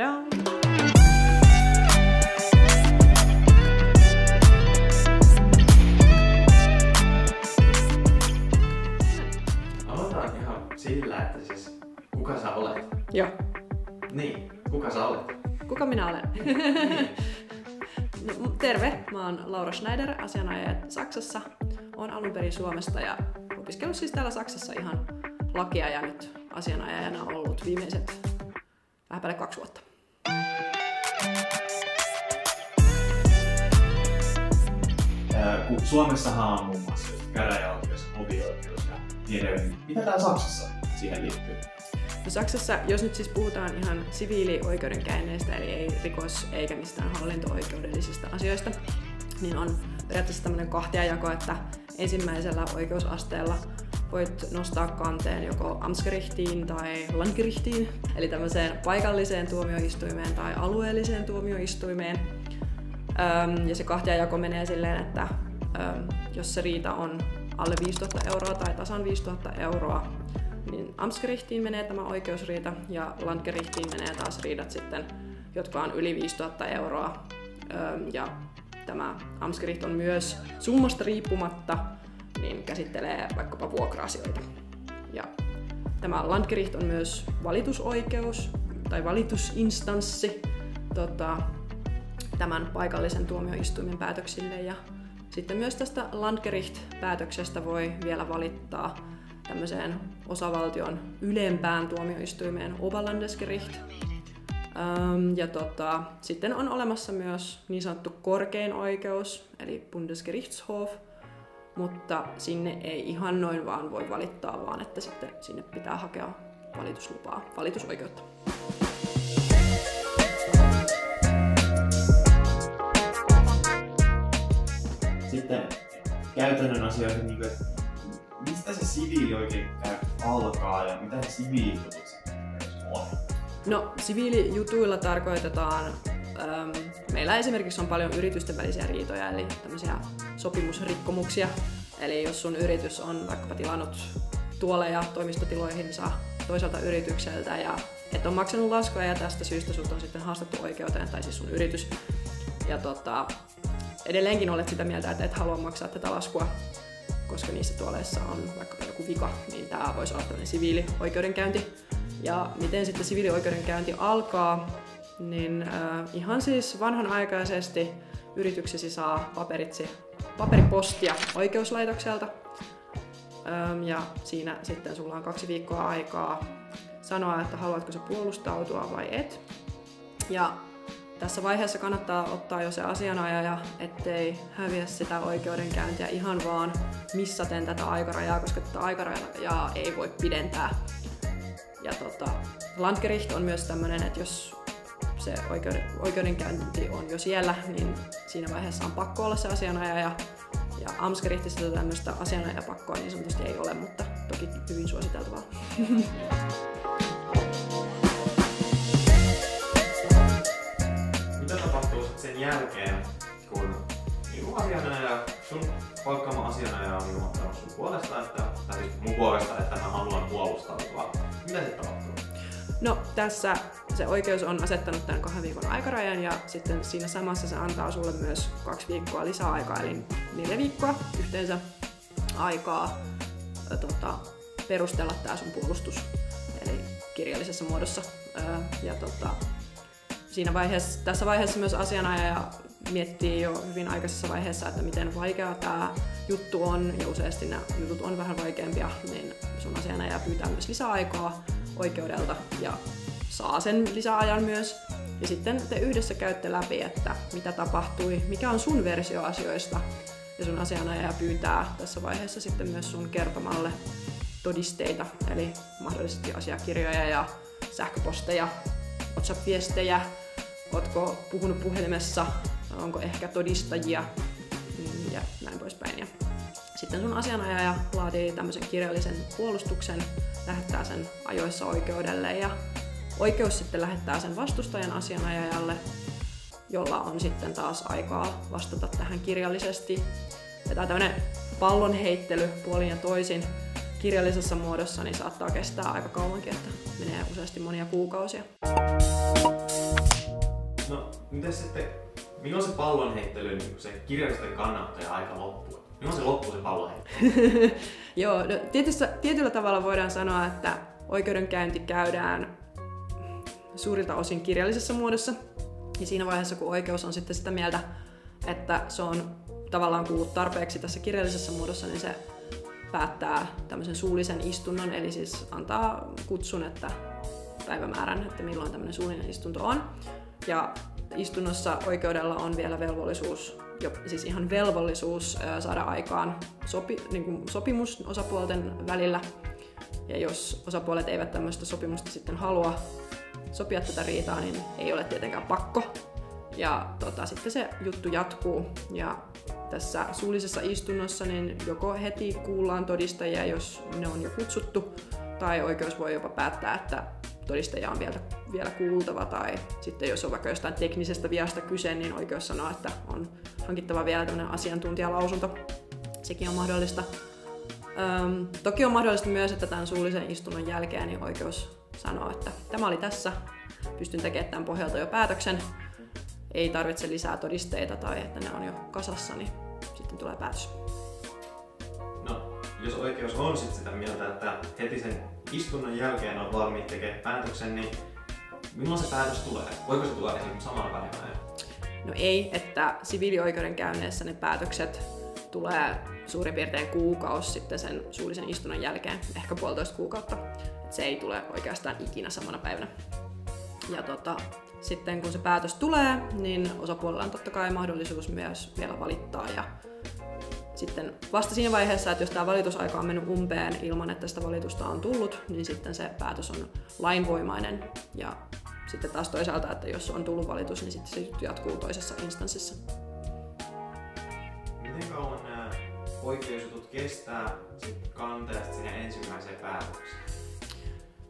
Tadaa! Aloitetaan ihan sillä, että siis kuka sä olet? Joo. Niin, kuka sä olet? Kuka minä olen? Niin. No, terve, mä oon Laura Schneider, asianajaja Saksassa. Oon alun perin Suomesta ja opiskellut siis täällä Saksassa ihan lakia ja nyt asianajajana ollut viimeiset vähän päälle 2 vuotta. Suomessahan on muun muassa käräjäoikeus, hovioikeus ja niin edelleen. Mitä täällä Saksassa siihen liittyy? No Saksassa, jos nyt siis puhutaan ihan siviilioikeudenkäynneistä, eli ei rikos- eikä mistään hallinto-oikeudellisista asioista, niin on periaatteessa tämmöinen kahtiajako, että ensimmäisellä oikeusasteella voit nostaa kanteen joko Amtsgerichtiin tai Landgerichtiin, eli tämmöiseen paikalliseen tuomioistuimeen tai alueelliseen tuomioistuimeen. Ja se kahtiajako menee silleen, että jos se riita on alle 5 000 € tai tasan 5 000 €, niin Amtsgerichtiin menee tämä oikeusriita ja Landgerichtiin menee taas riidat sitten, jotka on yli 5 000 €. Ja tämä Amtsgericht on myös summasta riippumatta, niin käsittelee vaikkapa vuokra-asioita. Ja tämä Landgericht on myös valitusoikeus tai valitusinstanssi tämän paikallisen tuomioistuimen päätöksille. Ja sitten myös tästä Landgericht-päätöksestä voi vielä valittaa tämmöiseen osavaltion ylempään tuomioistuimeen Oberlandesgericht. Ja sitten on olemassa myös niin sanottu korkein oikeus, eli Bundesgerichtshof, mutta sinne ei ihan noin vaan voi valittaa, vaan että sitten sinne pitää hakea valituslupaa, valitusoikeutta. Sitten käytännön asioihin, niin kuin, mistä se siviilioikeudenkäynti alkaa ja mitä se siviilijutut on? No, siviilijutuilla tarkoitetaan, meillä esimerkiksi on paljon yritysten välisiä riitoja, eli tämmöisiä sopimusrikkomuksia. Eli jos sun yritys on vaikkapa tilannut tuoleja toimistotiloihinsa toiselta yritykseltä ja et ole maksanut laskuja ja tästä syystä sut on sitten haastettu oikeuteen, tai siis sun yritys. Ja edelleenkin olet sitä mieltä, että et halua maksaa tätä laskua, koska niissä tuoleissa on vaikka joku vika, niin tämä voisi olla tämmöinen siviilioikeudenkäynti. Ja miten sitten siviilioikeudenkäynti alkaa, niin ihan siis vanhanaikaisesti yrityksesi saa paperipostia oikeuslaitokselta. Ja siinä sitten sulla on 2 viikkoa aikaa sanoa, että haluatko sä puolustautua vai et. Ja tässä vaiheessa kannattaa ottaa jo se asianajaja, ettei häviä sitä oikeudenkäyntiä ihan vaan missaten tätä aikarajaa, koska tätä aikarajaa ei voi pidentää. Ja Landgericht on myös tämmöinen, että jos se oikeudenkäynti on jo siellä, niin siinä vaiheessa on pakko olla se asianajaja. Ja Amtsgerichtissa tämmöistä asianajapakkoa niin sanotusti ei ole, mutta toki hyvin suositeltavaa. Mitä tapahtuu sen jälkeen, kun asianajaja, sun palkkaama asianajaja on ilmoittanut sun puolesta, tai siis mun puolesta, että mä haluan puolustautua? Mitä sitten tapahtuu? No tässä se oikeus on asettanut tämän 2 viikon aikarajan ja sitten siinä samassa se antaa sulle myös 2 viikkoa lisäaikaa, eli 4 viikkoa yhteensä aikaa perustella tää sun puolustus, eli kirjallisessa muodossa. Ja tässä vaiheessa myös asianajaja miettii jo hyvin aikaisessa vaiheessa, että miten vaikea tämä juttu on, ja useasti nämä jutut on vähän vaikeampia, niin sun asianajaja pyytää myös lisäaikaa oikeudelta ja saa sen lisäajan myös. Ja sitten te yhdessä käytte läpi, että mitä tapahtui, mikä on sun versio asioista, ja sun asianajaja pyytää tässä vaiheessa sitten myös sun kertomalle todisteita, eli mahdollisesti asiakirjoja ja sähköposteja, WhatsApp-viestejä, ootko puhunut puhelimessa, onko ehkä todistajia ja näin poispäin. Ja sitten sun asianajaja laatii tämmöisen kirjallisen puolustuksen, lähettää sen ajoissa oikeudelle ja oikeus sitten lähettää sen vastustajan asianajajalle, jolla on sitten taas aikaa vastata tähän kirjallisesti. Ja tämä tämmöinen pallon heittely puolin ja toisin kirjallisessa muodossa niin saattaa kestää aika kauankin, että menee useasti monia kuukausia. Mites sitten, milloin se pallonheittely, niin se kirjallisten kannattaja aika loppuu? Milloin se loppuu se pallonheittely? Joo, no, tietyllä tavalla voidaan sanoa, että oikeudenkäynti käydään suurilta osin kirjallisessa muodossa. Ja siinä vaiheessa, kun oikeus on sitten sitä mieltä, että se on tavallaan kuullut tarpeeksi tässä kirjallisessa muodossa, niin se päättää tämmöisen suullisen istunnon, eli siis antaa kutsun, että päivämäärän, että milloin tämmöinen suullinen istunto on. Ja istunnossa oikeudella on vielä velvollisuus, siis ihan velvollisuus saada aikaan sopimus osapuolten välillä. Ja jos osapuolet eivät tämmöistä sopimusta sitten halua sopia tätä riitaa, niin ei ole tietenkään pakko. Ja sitten se juttu jatkuu. Ja tässä suullisessa istunnossa niin joko heti kuullaan todistajia, jos ne on jo kutsuttu, tai oikeus voi jopa päättää, että todistajia on vielä kuultava, tai sitten jos on vaikka jostain teknisestä viasta kyse, niin oikeus sanoo, että on hankittava vielä tämmöinen asiantuntijalausunto. Sekin on mahdollista. Toki on mahdollista myös, että tämän suullisen istunnon jälkeen niin oikeus sanoo, että tämä oli tässä, pystyn tekemään tämän pohjalta jo päätöksen, ei tarvitse lisää todisteita tai että ne on jo kasassa, niin sitten tulee päätös. No, jos oikeus on sitten sitä mieltä, että heti sen istunnon jälkeen on valmiit tekemään päätöksen, niin milloin se päätös tulee? Voiko se tulla esimerkiksi samana päivänä? No ei, että siviilioikeudenkäynneissä ne päätökset tulee suurin piirtein kuukausi sitten sen suullisen istunnon jälkeen, ehkä 1,5 kuukautta. Et se ei tule oikeastaan ikinä samana päivänä. Ja sitten kun se päätös tulee, niin osapuolella on totta kai mahdollisuus myös vielä valittaa. Ja sitten vasta siinä vaiheessa, että jos tämä valitusaika on mennyt umpeen ilman, että sitä valitusta on tullut, niin sitten se päätös on lainvoimainen. Ja sitten taas toisaalta, että jos on tullut valitus, niin sitten se juttu jatkuu toisessa instanssissa. Miten kauan nämä oikeusjutut kestää kanteesta sinne ensimmäiseen päätökseen?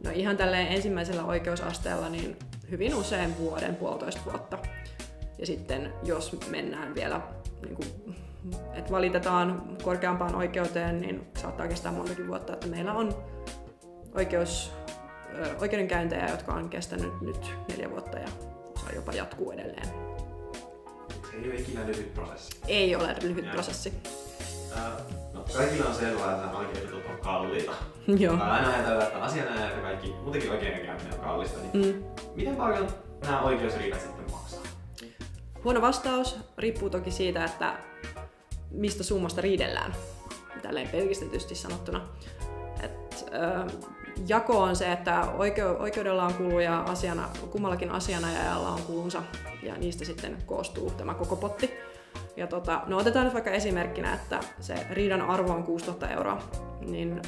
No ihan tälleen ensimmäisellä oikeusasteella niin hyvin usein 1,5 vuotta. Ja sitten jos mennään vielä, että valitetaan korkeampaan oikeuteen, niin saattaa kestää montakin vuotta. Että meillä on oikeudenkäyntejä, jotka on kestänyt nyt 4 vuotta ja osa jopa jatkuu edelleen. Se ei ole ikinä lyhyt prosessi. Ei ole lyhyt prosessi. No, kaikilla on selvää, että nämä oikeusjutut on kalliita. Joo. Aina ajatellaan, että asianajajat ja kaikki muutenkin oikeudenkäynti on kallista. Niin miten paljon nämä oikeusriidat sitten maksaa? Huono vastaus riippuu toki siitä, että mistä summasta riidellään. Tälleen pelkistetysti sanottuna. Jako on se, että oikeudella on kuluja, kummallakin asianajajalla on kulunsa ja niistä sitten koostuu tämä koko potti. Ja no otetaan nyt vaikka esimerkkinä, että se riidan arvo on 6 000 euroa, niin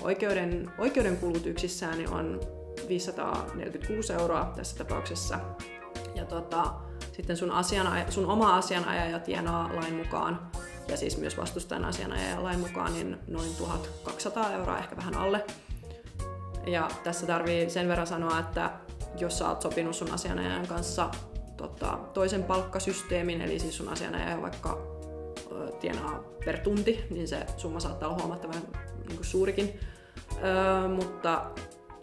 oikeuden kulut yksissään niin on 546 euroa tässä tapauksessa. Ja sitten sun oma asianajaja tienaa lain mukaan, ja siis myös vastustajan asianajaja lain mukaan, niin noin 1200 euroa, ehkä vähän alle. Ja tässä tarvii sen verran sanoa, että jos sä oot sopinut sun asianajajan kanssa toisen palkkasysteemin, eli siis sun asianajaja vaikka tienaa per tunti, niin se summa saattaa olla huomattavan suurikin. Mutta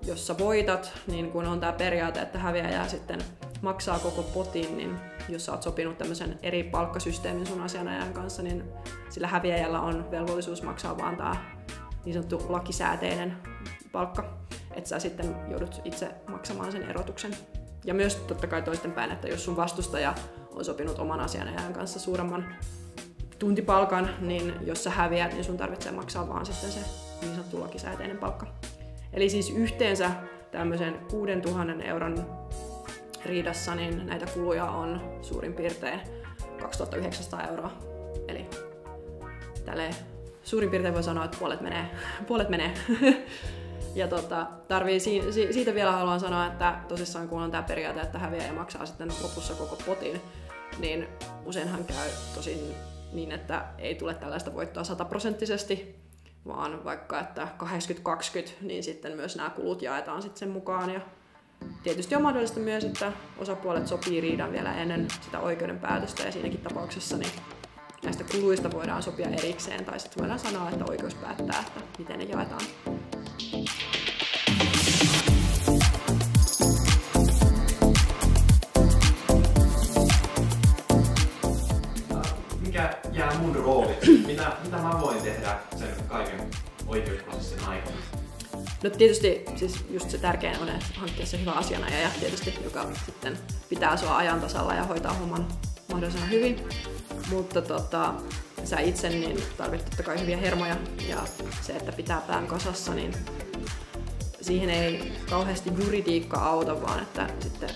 jos sä voitat, niin kun on tää periaate, että häviäjä sitten maksaa koko potin, niin jos sä oot sopinut tämmöisen eri palkkasysteemin sun asianajajan kanssa, niin sillä häviäjällä on velvollisuus maksaa vaan tää niin sanottu lakisääteinen palkka, että sä sitten joudut itse maksamaan sen erotuksen. Ja myös totta kai toistenpäin, että jos sun vastustaja on sopinut oman asianajajan kanssa suuremman tuntipalkan, niin jos sä häviät, niin sun tarvitsee maksaa vaan sitten se niin sanottu lakisääteinen palkka. Eli siis yhteensä tämmöisen 6 000 euron riidassa niin näitä kuluja on suurin piirtein 2900 euroa. Eli tälleen suurin piirtein voi sanoa, että puolet menee. Ja siitä vielä haluan sanoa, että tosissaan kun on tämä periaate, että häviäjä maksaa sitten lopussa koko potin, niin useinhan käy tosin niin, että ei tule tällaista voittoa 100%, vaan vaikka että 80-20, niin sitten myös nämä kulut jaetaan sitten sen mukaan. Ja tietysti on mahdollista myös, että osapuolet sopii riidan vielä ennen sitä oikeuden päätöstä, ja siinäkin tapauksessa niin näistä kuluista voidaan sopia erikseen, tai sitten voidaan sanoa, että oikeus päättää, että miten ne jaetaan. mitä mä voin tehdä sen kaiken oikeusprosessin aikana? No tietysti siis just se tärkein on hankkia se hyvä asianajaja tietysti, joka sitten pitää sua ajan tasalla ja hoitaa homman mahdollisimman hyvin. Mutta sä itse niin tarvitset totta kai hyviä hermoja ja se, että pitää pään kasassa, niin siihen ei kauheasti juridiikka auta, vaan että sitten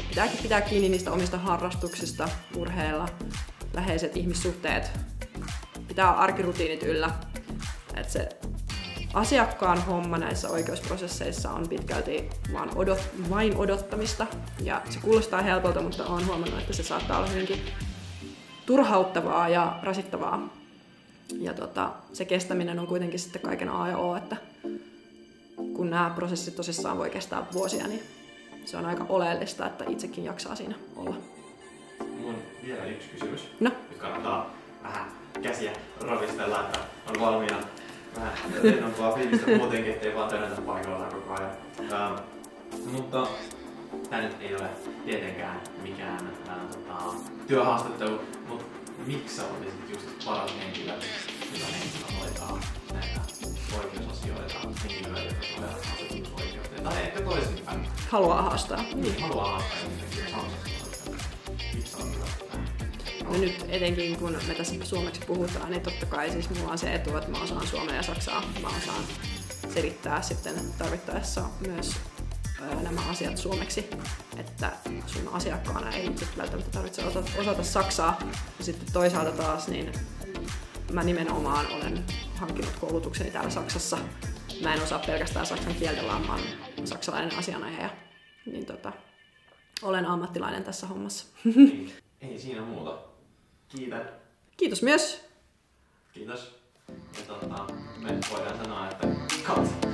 pitääkin pitää kiinni niistä omista harrastuksista, urheilla, läheiset ihmissuhteet, pitää arkirutiinit yllä. Että se asiakkaan homma näissä oikeusprosesseissa on pitkälti vain odottamista ja se kuulostaa helpolta, mutta olen huomannut, että se saattaa olla hyvinkin turhauttavaa ja rasittavaa. Ja se kestäminen on kuitenkin sitten kaiken A ja O, että kun nämä prosessit tosissaan voi kestää vuosia, niin se on aika oleellista, että itsekin jaksaa siinä olla. Mun vielä yksi kysymys. No? Nyt kannattaa vähän käsiä ravistella, että on valmiina vähän rennompaa fiilistä muutenkin, ettei vaan tönätä paikallaan koko ajan. Mutta tämä nyt ei ole tietenkään mikään työhaastattelu, mutta miksi sä olisit just paras henkilö, hoitaa näitä oikeusasioita, henkilöitä, jotka tulevat asetusoikeuteen, tai ehkä toisinpäin. Haluaa haastaa. Niin, haluaa haastaa esimerkiksi asetusoikeuteen. Miksi on hyvä? No nyt etenkin kun me tässä suomeksi puhutaan, niin totta kai siis mulla on se etu, että mä osaan suomea ja saksaa. Mä osaan selittää sitten tarvittaessa myös nämä asiat suomeksi, että sun asiakkaana ei itse välttämättä tarvitse osata saksaa. Ja sitten toisaalta taas niin mä nimenomaan olen hankkinut koulutukseni täällä Saksassa. Mä en osaa pelkästään saksan kieltä, vaan mä oon saksalainen asianajaja. Niin olen ammattilainen tässä hommassa. Ei siinä muuta. Kiitän. Kiitos myös. Kiitos. Ja me voidaan sanoa, että katso.